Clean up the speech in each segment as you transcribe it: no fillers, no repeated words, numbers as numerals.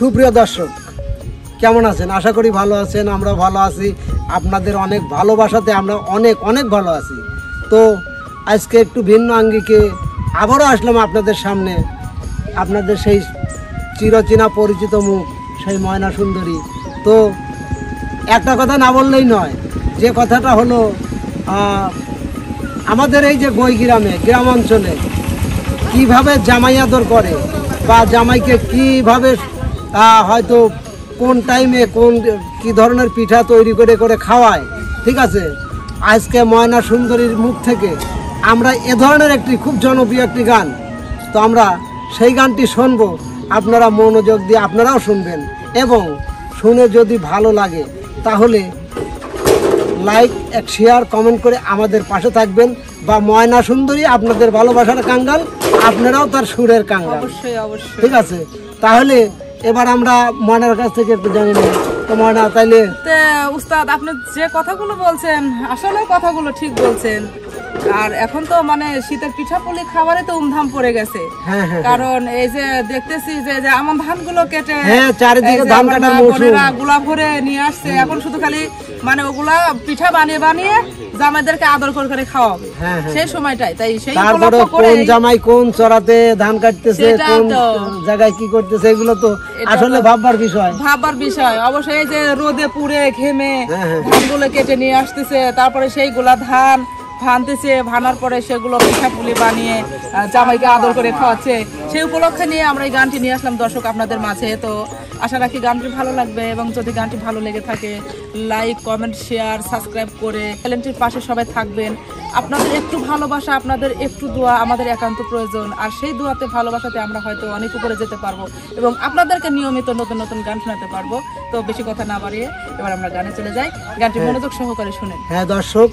সুপ্রিয় দর্শক, কেমন আছেন? আশা করি ভালো আছেন। আমরা ভালো আছি। আপনাদের অনেক ভালোবাসাতে আমরা অনেক অনেক ভালো আছি। তো আজকে একটু ভিন্ন আঙ্গিকে আবারও আসলাম আপনাদের সামনে। আপনাদের সেই চিরচেনা পরিচিত মুখ, সেই ময়না সুন্দরী। তো একটা কথা না বললেই নয়, যে কথাটা হলো আমাদের এই যে বইগ্রামে, গ্রাম অঞ্চলে কীভাবে জামাই আদর করে বা জামাইকে কীভাবে হয়তো কোন টাইমে কী ধরনের পিঠা তৈরি করে করে খাওয়ায়, ঠিক আছে। আজকে ময়না সুন্দরীর মুখ থেকে আমরা এ ধরনের একটি খুব জনপ্রিয় একটি গান, তো আমরা সেই গানটি শুনবো। আপনারা মনোযোগ দিয়ে আপনারাও শুনবেন এবং শুনে যদি ভালো লাগে তাহলে লাইক, এক শেয়ার, কমেন্ট করে আমাদের পাশে থাকবেন। বা ময়না সুন্দরী আপনাদের ভালোবাসার কাঙ্গাল, আপনারাও তার সুরের কাঙ্গাল, অবশ্যই অবশ্যই। ঠিক আছে। তাহলে এবার আমরা ময়নার কাছ থেকে একটু জানি না। তো ময়না, তাইলে উস্তাদ, আপনি যে কথাগুলো বলছেন আসলে কথাগুলো ঠিক বলছেন। আর এখন তো মানে শীতের পিঠাপুলি খাবারে তো উমধাম পড়ে গেছে। কারণ এই যে দেখতেছি যে আমন ধানগুলো কেটে চারিদিকে ধান কাটার মৌসুম, গুলা ভরে নিয়ে আসছে। এখন শুধু খালি মানে ওগুলা পিঠা বানিয়ে বানিয়ে জামাইদেরকে আদর করে করে খাওয়াবে সেই সময়টাই। তাই সেই উপলক্ষ করে কোন জামাই কোন চড়াতে ধান কাটতেছে, কোন জায়গায় কি করতেছে, এগুলো তো আসলে ভাববার বিষয়। অবশ্যই এই যে রোদে পুড়ে ঘেমে ধানগুলো কেটে নিয়ে আসতেছে, তারপরে সেইগুলা ধান ভানতেছে, ভানার পরে সেগুলো পিঠাপুলি বানিয়ে জামাইকে আদর করে খাওয়াচ্ছে। সেই উপলক্ষে নিয়ে আমরা এই গানটি নিয়ে আসলাম দর্শক আপনাদের মাঝে। তো আশা রাখি গানটি ভালো লাগবে এবং যদি গানটি ভালো লেগে থাকে লাইক, কমেন্ট, শেয়ার, সাবস্ক্রাইব করে চ্যানেলটির পাশে সবাই থাকবেন। আপনাদের একটু ভালোবাসা, আপনাদের একটু দোয়া আমাদের একান্ত প্রয়োজন। আর সেই দোয়াতে, ভালোবাসাতে আমরা হয়তো অনেক উপরে যেতে পারবো এবং আপনাদেরকে নিয়মিত নতুন নতুন গান শোনাতে পারবো। তো বেশি কথা না বাড়িয়ে এবার আমরা গানে চলে যাই। গানটি মনোযোগ সহকারে শুনেন। হ্যাঁ দর্শক,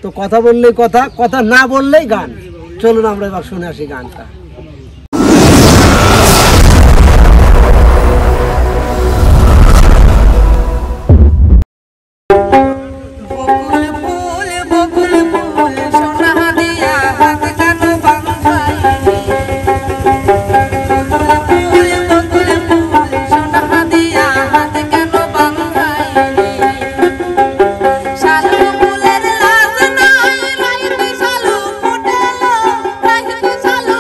তো কথা বললেই কথা না বললেই গান। চলুন আমরা এবার শুনে আসি গানটা। শালু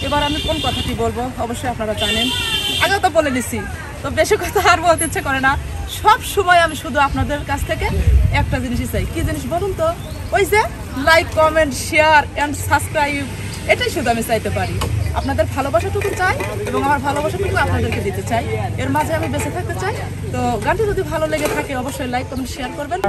এবার আমি কোন কথাটি বলবো অবশ্যই আপনারা জানেন, আগেও তো বলে নিছি, তো বেশি কথা আর বলতে ইচ্ছে করে না। সব সময় আমি শুধু আপনাদের কাছ থেকে একটা জিনিসই চাই। কি জিনিস বলুন তো? ওই যে like, comment, share and subscribe, এটাই শুধু আমি চাইতে পারি। আপনাদের ভালোবাসাটুকু চাই এবং আমার ভালোবাসাটুকু আপনাদেরকে দিতে চাই, এর মাঝে আমি বেঁচে থাকতে চাই। তো গানটি যদি ভালো লেগে থাকে অবশ্যই লাইক, কমেন্ট, শেয়ার করবেন।